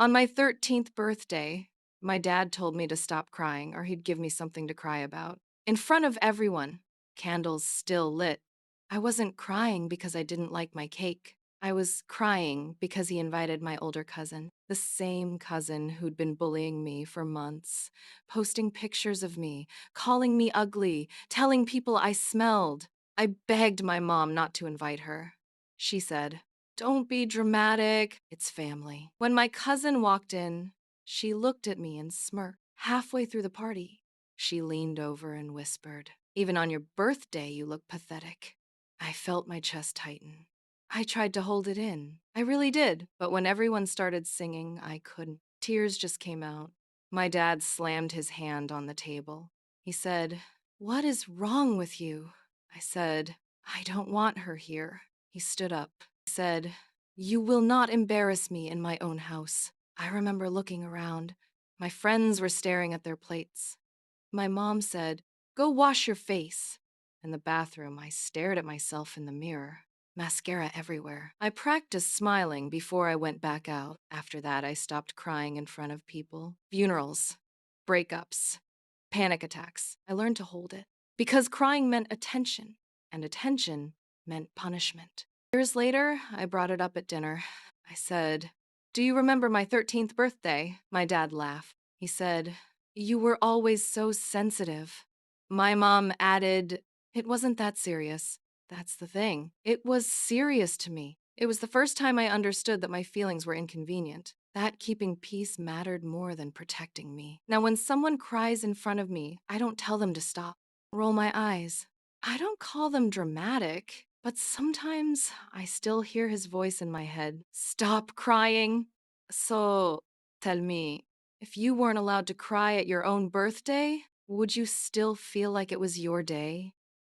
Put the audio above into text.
On my 13th birthday, my dad told me to stop crying or he'd give me something to cry about. In front of everyone, candles still lit. I wasn't crying because I didn't like my cake. I was crying because he invited my older cousin, the same cousin who'd been bullying me for months, posting pictures of me, calling me ugly, telling people I smelled. I begged my mom not to invite her. She said, "Don't be dramatic. It's family." When my cousin walked in, she looked at me and smirked. Halfway through the party, she leaned over and whispered, "Even on your birthday, you look pathetic." I felt my chest tighten. I tried to hold it in. I really did. But when everyone started singing, I couldn't. Tears just came out. My dad slammed his hand on the table. He said, "What is wrong with you?" I said, "I don't want her here." He stood up. He said, "You will not embarrass me in my own house." I remember looking around. My friends were staring at their plates. My mom said, "Go wash your face." In the bathroom, I stared at myself in the mirror. Mascara everywhere. I practiced smiling before I went back out. After that, I stopped crying in front of people. Funerals, breakups, panic attacks. I learned to hold it. Because crying meant attention, and attention meant punishment. Years later, I brought it up at dinner. I said, "Do you remember my 13th birthday?" My dad laughed. He said, "You were always so sensitive." My mom added, "It wasn't that serious." That's the thing. It was serious to me. It was the first time I understood that my feelings were inconvenient, that keeping peace mattered more than protecting me. Now, when someone cries in front of me, I don't tell them to stop. Roll my eyes. I don't call them dramatic, but sometimes I still hear his voice in my head. "Stop crying." So, tell me, if you weren't allowed to cry at your own birthday, would you still feel like it was your day?